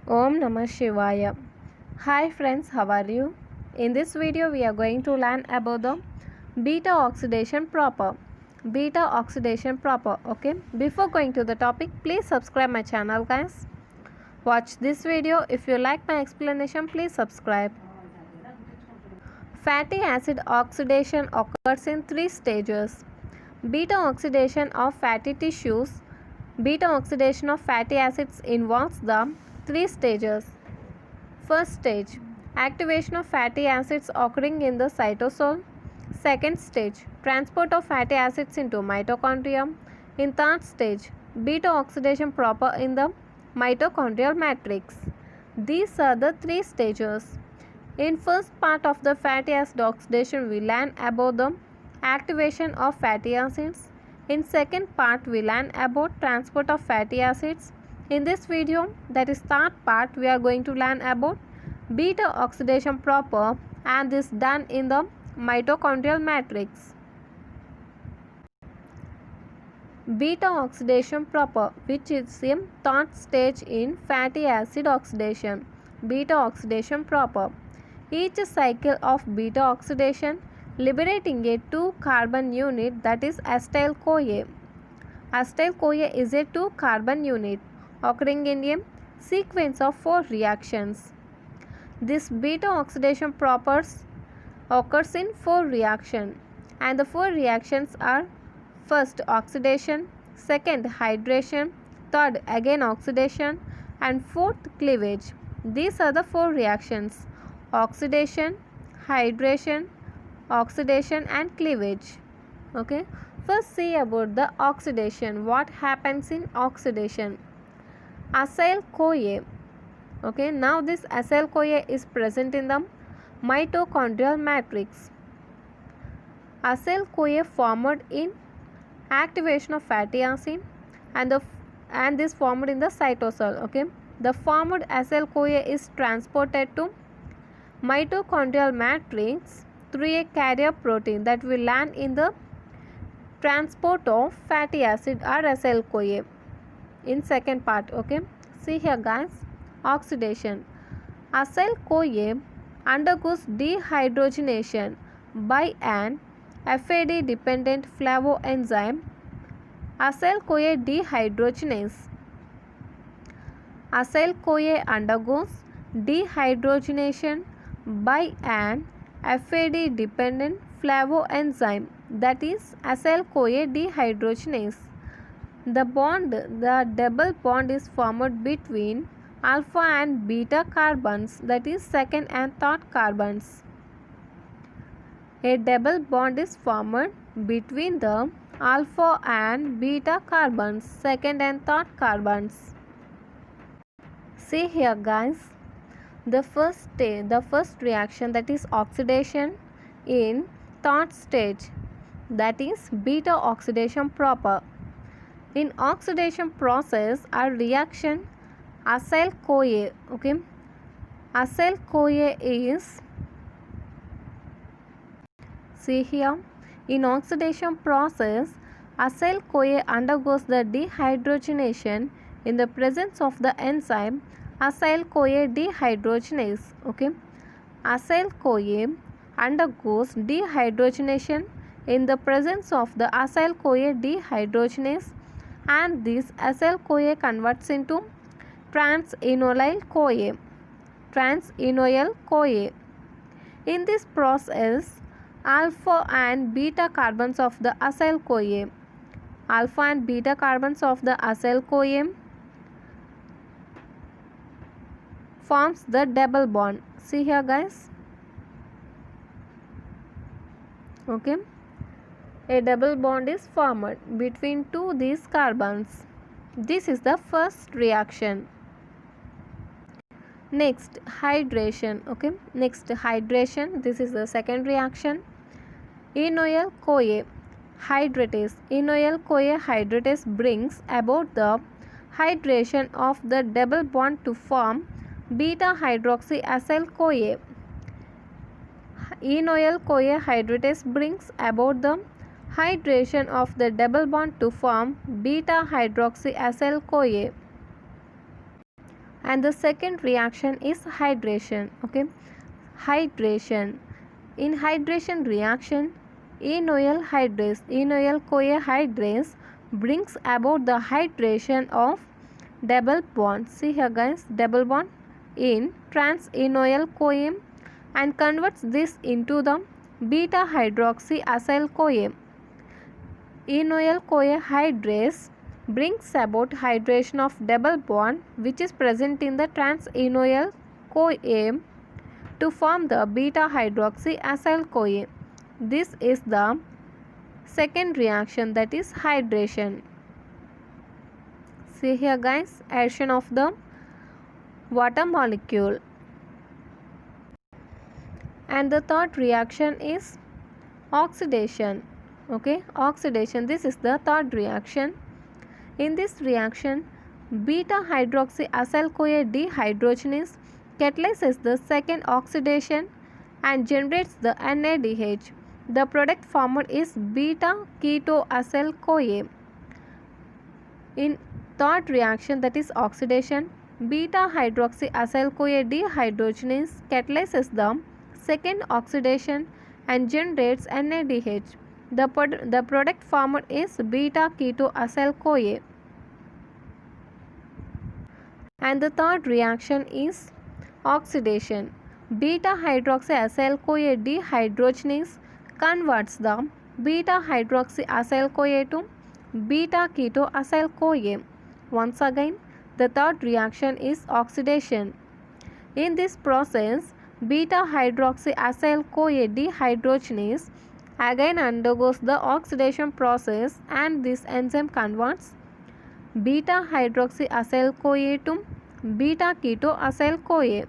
Om Namah Shivaya. Hi friends, how are you? In this video we are going to learn about the beta oxidation proper. Beta oxidation proper, okay? Before going to the topic, please subscribe my channel guys. Watch this video. If you like my explanation, please subscribe. Fatty acid oxidation occurs in three stages. Beta oxidation of fatty tissues. Beta oxidation of fatty acids involves the three stages. First stage, activation of fatty acids occurring in the cytosol. Second stage, transport of fatty acids into mitochondria. In third stage, beta oxidation proper in the mitochondrial matrix. These are the three stages. In first part of the fatty acid oxidation, we learn about the activation of fatty acids. In second part, we learn about transport of fatty acids. In this video, that is third part, we are going to learn about beta oxidation proper, and this done in the mitochondrial matrix. Beta oxidation proper, which is a third stage in fatty acid oxidation. Beta oxidation proper. Each cycle of beta oxidation liberating a 2-carbon unit, that is acetyl-CoA. Acetyl-CoA is a 2-carbon unit occurring in a sequence of 4 reactions. This beta oxidation proper occurs in 4 reactions, and the 4 reactions are: first oxidation, second hydration, third again oxidation, and fourth cleavage. These are the 4 reactions: oxidation, hydration, oxidation and cleavage. Okay, first see about the oxidation. What happens in oxidation? Acyl-CoA. Okay, now this acyl-CoA is present in the mitochondrial matrix. Acyl-CoA formed in activation of fatty acid, and this formed in the cytosol. Okay, the formed acyl-CoA is transported to mitochondrial matrix through a carrier protein that will land in the transport of fatty acid or acyl-CoA in second part. Okay, see here guys, oxidation. Acyl-CoA undergoes dehydrogenation by an FAD dependent flavoenzyme, acyl-CoA dehydrogenase. Acyl-CoA undergoes dehydrogenation by an FAD dependent flavoenzyme, that is acyl-CoA dehydrogenase. The double bond is formed between alpha and beta carbons, that is second and third carbons. A double bond is formed between the alpha and beta carbons, second and third carbons. See here guys, the first reaction, that is oxidation in third stage, that is beta oxidation proper. In oxidation process, our reaction acyl-CoA. Okay, acyl-CoA is, see here, in oxidation process, acyl-CoA undergoes the dehydrogenation in the presence of the enzyme acyl-CoA dehydrogenase. Okay, acyl-CoA undergoes dehydrogenation in the presence of the acyl-CoA dehydrogenase, and this acyl-CoA converts into trans-enoyl-CoA. In this process, alpha and beta carbons of the acyl-CoA forms the double bond. See here guys. Okay, a double bond is formed between these carbons. This is the first reaction. Next, hydration. Okay, next hydration. This is the second reaction. Enoyl-CoA hydratase. Enoyl-CoA hydratase brings about the hydration of the double bond to form beta hydroxyacyl-CoA. Enoyl-CoA hydratase brings about the hydration of the double bond to form beta hydroxyacyl-CoA. And the second reaction is hydration. Okay, hydration. In hydration reaction, enoyl-CoA hydrase brings about the hydration of double bond. See here guys, double bond in trans-enoyl-CoA and converts this into the beta hydroxyacyl-CoA. Enoyl-CoA hydrase brings about hydration of double bond which is present in the trans-enoyl-CoA to form the beta hydroxyacyl-CoA. This is the second reaction, that is hydration. See here guys, addition of the water molecule. And the third reaction is oxidation. Okay, oxidation. This is the third reaction. In this reaction, beta hydroxyacyl-CoA dehydrogenase catalyzes the second oxidation and generates the NADH. The product formed is beta ketoacyl-CoA. In third reaction, that is oxidation, beta hydroxyacyl-CoA dehydrogenase catalyzes the second oxidation and generates NADH. The product formed is beta ketoacyl-CoA. And the third reaction is oxidation. Beta hydroxyacyl-CoA dehydrogenase converts the beta hydroxyacyl-CoA to beta ketoacyl-CoA. Once again, the third reaction is oxidation. In this process, beta hydroxyacyl-CoA dehydrogenase again undergoes the oxidation process and this enzyme converts beta hydroxyacyl-CoA to beta ketoacyl-CoA.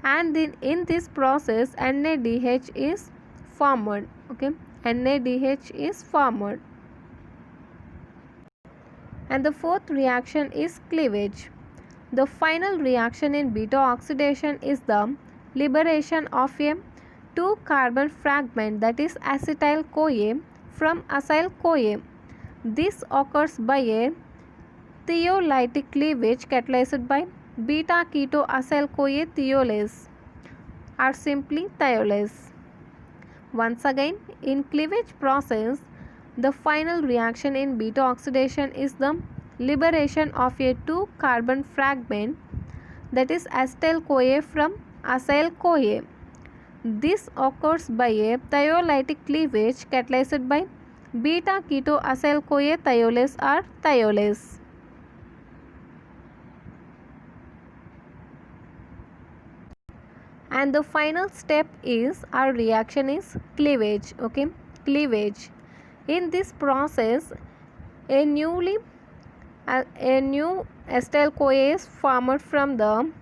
And in this process NADH is formed. Okay, NADH is formed. And the fourth reaction is cleavage. The final reaction in beta oxidation is the liberation of a 2-carbon fragment, that is acetyl-CoA, from acyl-CoA. This occurs by a thiolytic cleavage catalyzed by beta ketoacyl-CoA thiolase or simply thiolase. Once again, in cleavage process, the final reaction in beta oxidation is the liberation of a 2-carbon fragment, that is acetyl-CoA, from acyl-CoA. This occurs by a thiolytic cleavage catalyzed by beta ketoacyl-CoA thiolase or thiolase. And the final step is, our reaction is cleavage. Okay, cleavage. In this process, a new acetyl-CoA is formed from the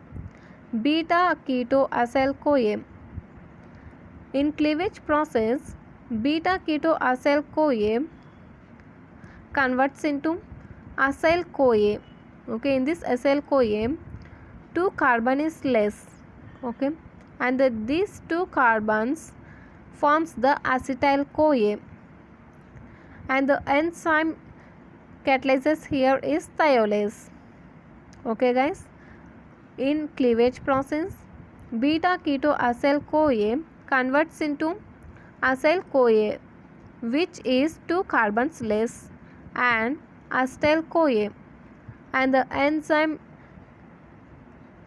beta ketoacyl-CoA. In cleavage process, beta ketoacyl-CoA converts into acyl-CoA. Okay, in this acyl-CoA, 2 carbon is less. Okay, and these 2 carbons forms the acetyl-CoA, and the enzyme catalyzes here is thiolase. Okay guys, in cleavage process, beta ketoacyl-CoA converts into acyl-CoA, which is 2 carbons less, and acetyl-CoA, and the enzyme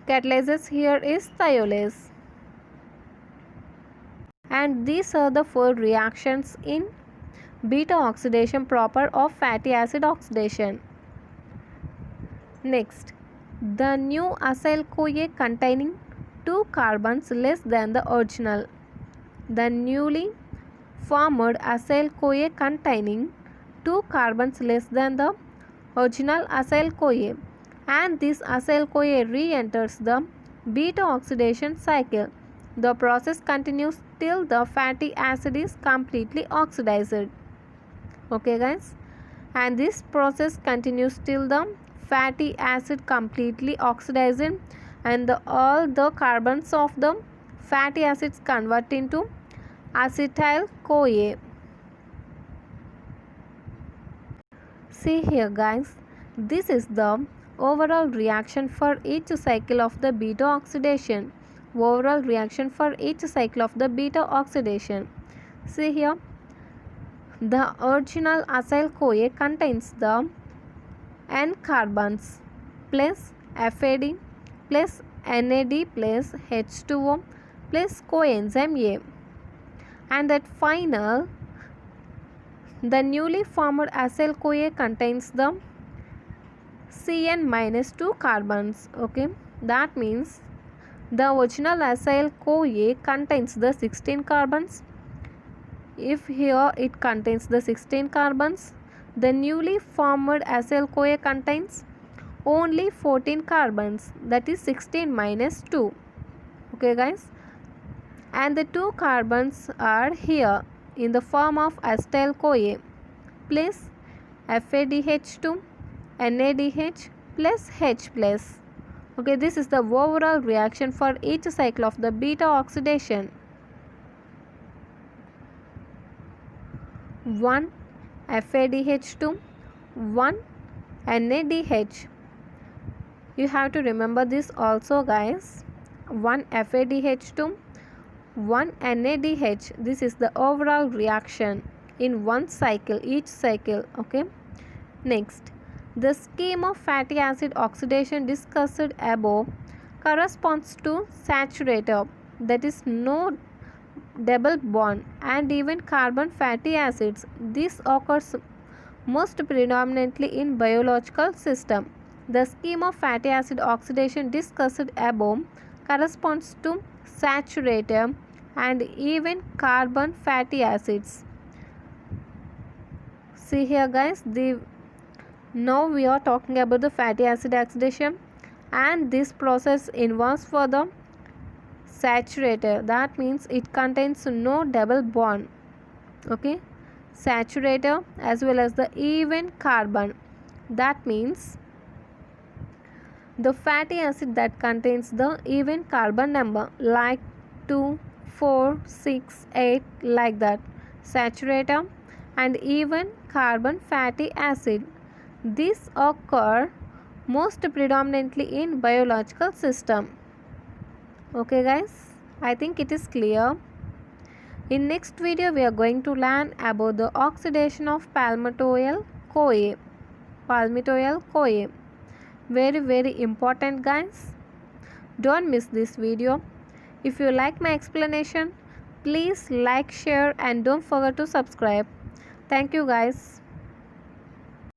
catalyzes here is thiolase. And these are the 4 reactions in beta oxidation proper of fatty acid oxidation. Next, the new acyl-CoA containing 2 carbons less than the original. The newly formed acyl-CoA containing 2 carbons less than the original acyl-CoA, and this acyl-CoA re-enters the beta oxidation cycle. The process continues till the fatty acid is completely oxidized. Okay guys, and this process continues till the fatty acid completely oxidized and all the carbons of the fatty acids convert into acetyl-CoA. See here guys, this is the overall reaction for each cycle of the beta oxidation. Overall reaction for each cycle of the beta oxidation. See here, the original acyl CoA contains the N carbons plus FAD plus NAD plus H2O plus coenzyme A, and that final, the newly formed acyl CoA contains the Cn minus 2 carbons. Okay, that means the original acyl CoA contains the 16 carbons. If here it contains the 16 carbons, the newly formed acyl CoA contains only 14 carbons, that is 16 minus 2. Okay guys, and the 2 carbons are here in the form of acetyl CoA plus FADH2 NADH plus H plus. Okay, this is the overall reaction for each cycle of the beta oxidation. 1 FADH2, 1 NADH. You have to remember this also guys. 1 FADH2, 1 NADH. This is the overall reaction in one cycle, each cycle. Okay. Next, the scheme of fatty acid oxidation discussed above corresponds to saturator, that is no double bond and even carbon fatty acids. This occurs most predominantly in biological system. The scheme of fatty acid oxidation discussed above corresponds to saturator and even carbon fatty acids. See here guys, now we are talking about the fatty acid oxidation, and this process involves for the saturator, that means it contains no double bond. Okay, saturator as well as the even carbon, that means the fatty acid that contains the even carbon number like 2, 4, 6, 8 like that, saturator and even carbon fatty acid. These occur most predominantly in biological system. Okay guys, I think it is clear. In next video we are going to learn about the oxidation of palmitoyl CoA. Palmitoyl CoA. Very important guys. Don't miss this video. If you like my explanation, please like, share and don't forget to subscribe. Thank you guys.